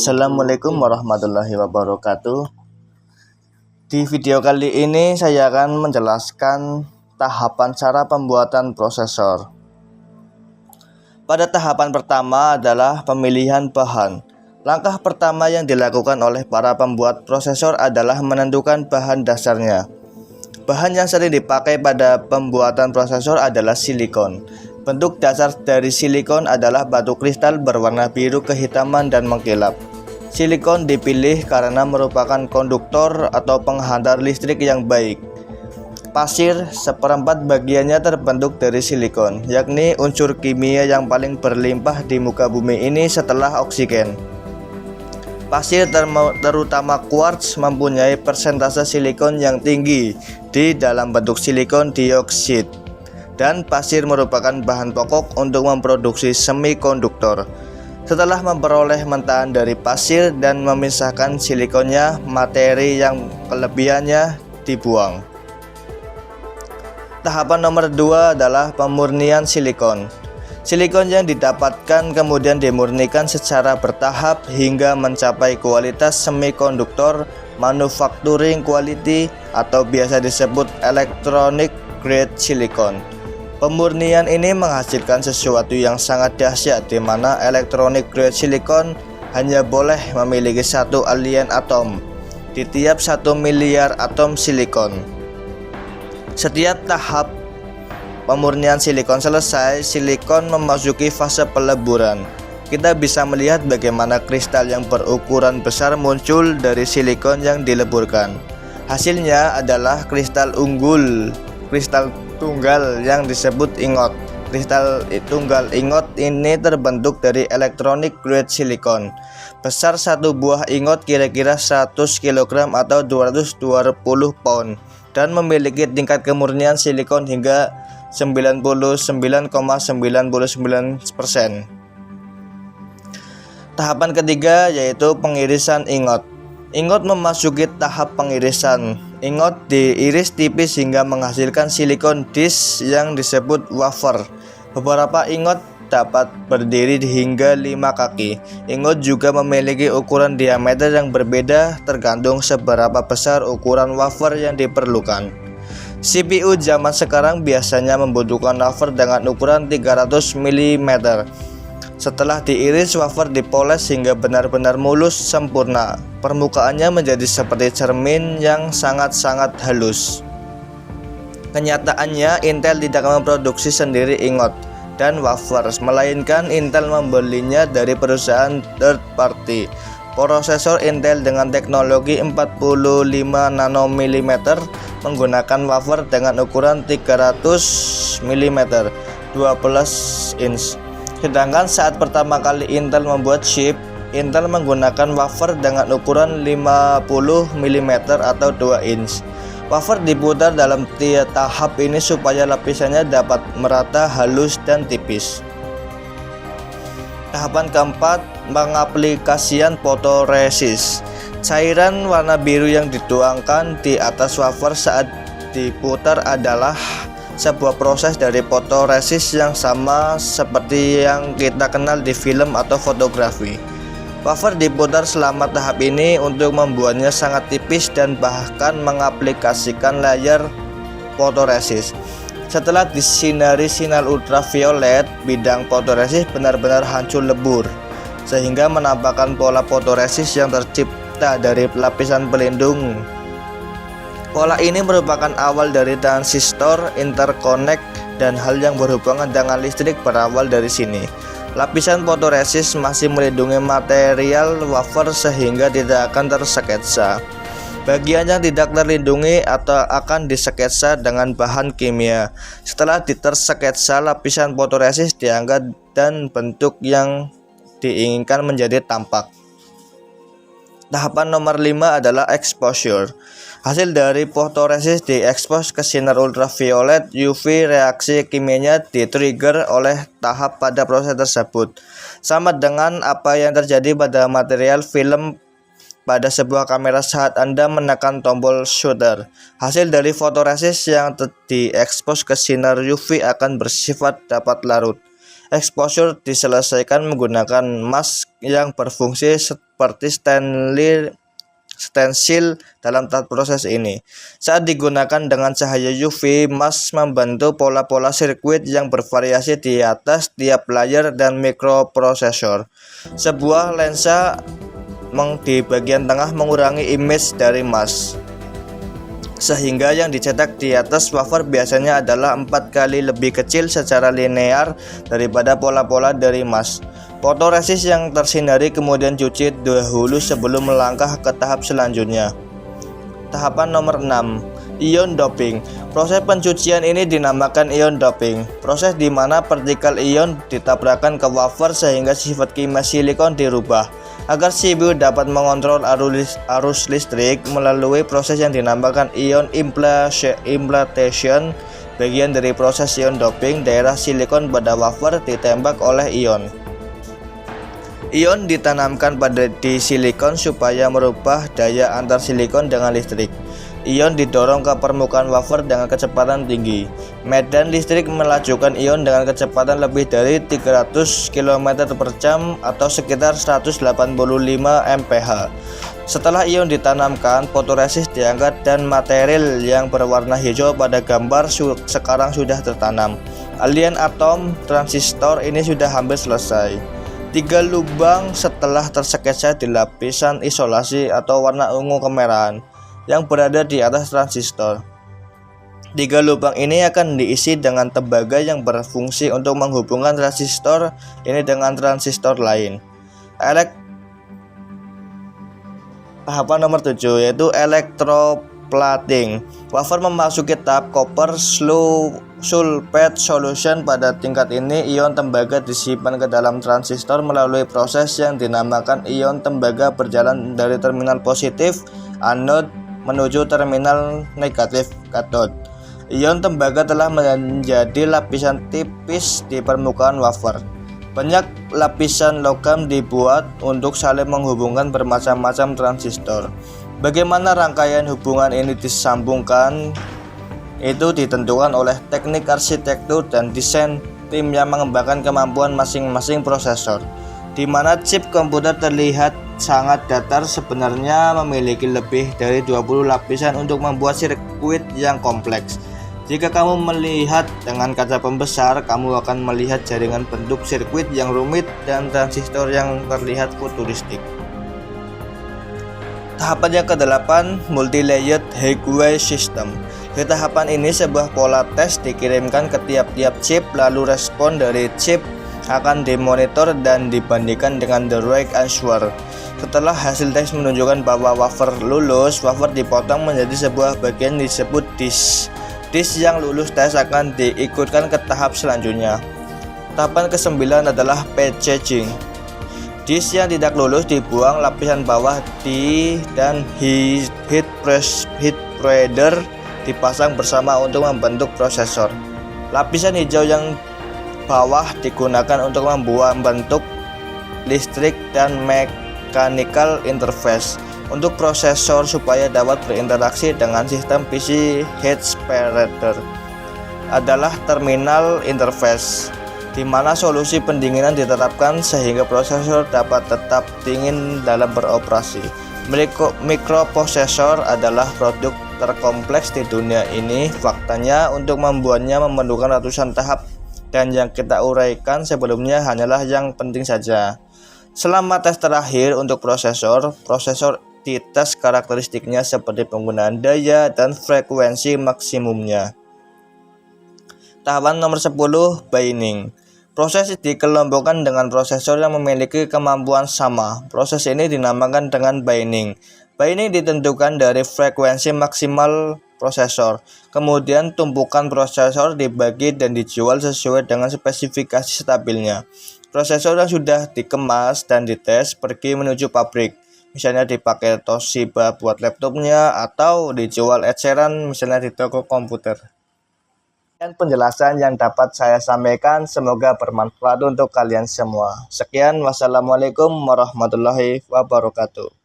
Assalamualaikum warahmatullahi wabarakatuh. Di video kali ini saya akan menjelaskan tahapan cara pembuatan prosesor. Pada tahapan pertama adalah pemilihan bahan. Langkah pertama yang dilakukan oleh para pembuat prosesor adalah menentukan bahan dasarnya. Bahan yang sering dipakai pada pembuatan prosesor adalah silikon. Bentuk dasar dari silikon adalah batu kristal berwarna biru kehitaman dan mengkilap. Silikon dipilih karena merupakan konduktor atau penghantar listrik yang baik. Pasir, seperempat bagiannya terbentuk dari silikon, yakni unsur kimia yang paling berlimpah di muka bumi ini setelah oksigen. Pasir terutama quartz mempunyai persentase silikon yang tinggi di dalam bentuk silikon dioksida. Dan pasir merupakan bahan pokok untuk memproduksi semikonduktor. Setelah memperoleh mentahan dari pasir dan memisahkan silikonnya, materi yang kelebihannya dibuang. Tahapan nomor 2 adalah pemurnian silikon. Silikon yang didapatkan kemudian dimurnikan secara bertahap hingga mencapai kualitas semikonduktor manufacturing quality atau biasa disebut electronic grade silicon. Pemurnian ini menghasilkan sesuatu yang sangat dahsyat, di mana electronic grade silicon hanya boleh memiliki satu alien atom di tiap 1 miliar atom silikon. Setiap tahap pemurnian silikon selesai, silikon memasuki fase peleburan. Kita bisa melihat bagaimana kristal yang berukuran besar muncul dari silikon yang dileburkan. Hasilnya adalah kristal unggul, kristal tunggal yang disebut ingot. Kristal tunggal ingot ini terbentuk dari electronic grade silicon. Besar satu buah ingot kira-kira 100 kg atau 220 pound dan memiliki tingkat kemurnian silikon hingga 99,99%. Tahapan ketiga yaitu pengirisan ingot. Ingot memasuki tahap pengirisan. Ingot diiris tipis hingga menghasilkan silikon disk yang disebut wafer. Beberapa ingot dapat berdiri hingga 5 kaki. Ingot juga memiliki ukuran diameter yang berbeda tergantung seberapa besar ukuran wafer yang diperlukan. CPU zaman sekarang biasanya membutuhkan wafer dengan ukuran 300 mm. Setelah diiris, wafer dipoles hingga benar-benar mulus sempurna. Permukaannya menjadi seperti cermin yang sangat-sangat halus. Kenyataannya, Intel tidak memproduksi sendiri ingot dan wafer, melainkan Intel membelinya dari perusahaan third party. Prosesor Intel dengan teknologi 45 nanometer menggunakan wafer dengan ukuran 300 mm 12 inch. Sedangkan saat pertama kali Intel membuat chip, Intel menggunakan wafer dengan ukuran 50 mm atau 2 inch. Wafer diputar dalam tiap tahap ini supaya lapisannya dapat merata, halus, dan tipis. Tahapan keempat, pengaplikasian fotoresist. Cairan warna biru yang dituangkan di atas wafer saat diputar adalah sebuah proses dari fotoresist yang sama seperti yang kita kenal di film atau fotografi. Wafer diputar selama tahap ini untuk membuatnya sangat tipis dan bahkan mengaplikasikan layar fotoresist. Setelah disinari sinar ultraviolet, bidang fotoresist benar-benar hancur lebur, sehingga menampakkan pola fotoresist yang tercipta dari lapisan pelindung. Pola ini merupakan awal dari transistor, interconnect, dan hal yang berhubungan dengan listrik berawal dari sini. Lapisan fotoresist masih melindungi material wafer sehingga tidak akan tersketsa. Bagian yang tidak terlindungi atau akan disketsa dengan bahan kimia. Setelah tersketsa, lapisan fotoresist diangkat dan bentuk yang diinginkan menjadi tampak. Tahapan nomor 5 adalah exposure. Hasil dari fotoresist diekspos ke sinar ultraviolet UV. Reaksi kimianya di-trigger oleh tahap pada proses tersebut. Sama dengan apa yang terjadi pada material film pada sebuah kamera saat Anda menekan tombol shutter. Hasil dari fotoresist yang diekspos ke sinar UV akan bersifat dapat larut. Exposure diselesaikan menggunakan mask yang berfungsi seperti stensil dalam tahap proses ini. Saat digunakan dengan cahaya UV, mask membentuk pola-pola sirkuit yang bervariasi di atas tiap layer dan mikroprosesor. Sebuah lensa di bagian tengah mengurangi image dari mask, sehingga yang dicetak di atas wafer biasanya adalah 4 kali lebih kecil secara linear daripada pola-pola dari mask. Fotoresis yang tersinari kemudian cuci dahulu sebelum melangkah ke tahap selanjutnya. Tahapan nomor 6, ion doping. Proses pencucian ini dinamakan ion doping. Proses di mana partikel ion ditabrakkan ke wafer sehingga sifat kimia silikon dirubah. Agar CPU dapat mengontrol arus listrik melalui proses yang dinamakan ion implantation. Bagian dari proses ion doping, daerah silikon pada wafer ditembak oleh ion. Ion ditanamkan di silikon supaya merubah daya antar silikon dengan listrik. Ion didorong ke permukaan wafer dengan kecepatan tinggi. Medan listrik melajukan ion dengan kecepatan lebih dari 300 km per jam atau sekitar 185 mph. Setelah ion ditanamkan, fotoresis diangkat dan material yang berwarna hijau pada gambar sekarang sudah tertanam. Alien atom transistor ini sudah hampir selesai. 3 lubang setelah tersketsa di lapisan isolasi atau warna ungu kemerahan yang berada di atas transistor. 3 lubang ini akan diisi dengan tembaga yang berfungsi untuk menghubungkan transistor ini dengan transistor lain. Tahapan nomor 7 yaitu electroplating. Wafer memasuki tahap copper sulfate solution. Pada tingkat ini, ion tembaga disimpan ke dalam transistor melalui proses yang dinamakan ion tembaga berjalan dari terminal positif anode menuju terminal negatif kathode. Ion tembaga telah menjadi lapisan tipis di permukaan wafer. Banyak lapisan logam dibuat untuk saling menghubungkan bermacam-macam transistor. Bagaimana rangkaian hubungan ini disambungkan itu ditentukan oleh teknik arsitektur dan desain tim yang mengembangkan kemampuan masing-masing prosesor. Di mana chip komputer terlihat sangat datar, sebenarnya memiliki lebih dari 20 lapisan untuk membuat sirkuit yang kompleks. Jika kamu melihat dengan kaca pembesar, kamu akan melihat jaringan bentuk sirkuit yang rumit dan transistor yang terlihat futuristik. Tahapan yang ke-8, multi-layered highway system. Di tahapan ini, sebuah pola tes dikirimkan ke tiap-tiap chip, lalu respon dari chip akan dimonitor dan dibandingkan dengan the right answer. Setelah hasil tes menunjukkan bahwa wafer lulus, wafer dipotong menjadi sebuah bagian disebut disk. Disk yang lulus tes akan diikutkan ke tahap selanjutnya. Tahapan ke-9 adalah packaging. Disk yang tidak lulus dibuang, lapisan bawah dan heat spreader dipasang bersama untuk membentuk prosesor. Lapisan hijau yang bawah digunakan untuk membentuk listrik dan mechanical interface untuk prosesor supaya dapat berinteraksi dengan sistem PC. Heat spreader adalah terminal interface, di mana solusi pendinginan diterapkan sehingga prosesor dapat tetap dingin dalam beroperasi. Mikroprosesor adalah produk terkompleks di dunia ini. Faktanya, untuk membuatnya memerlukan ratusan tahap, dan yang kita uraikan sebelumnya hanyalah yang penting saja. Selama tes terakhir untuk prosesor dites karakteristiknya seperti penggunaan daya dan frekuensi maksimumnya. Tahapan nomor 10, binding. Proses dikelompokkan dengan prosesor yang memiliki kemampuan sama. Proses ini dinamakan dengan binding. Binding ditentukan dari frekuensi maksimal prosesor. Kemudian tumpukan prosesor dibagi dan dijual sesuai dengan spesifikasi stabilnya. Prosesor yang sudah dikemas dan dites pergi menuju pabrik, misalnya dipakai Toshiba buat laptopnya atau dijual eceran misalnya di toko komputer. Dan penjelasan yang dapat saya sampaikan semoga bermanfaat untuk kalian semua. Sekian, wassalamualaikum warahmatullahi wabarakatuh.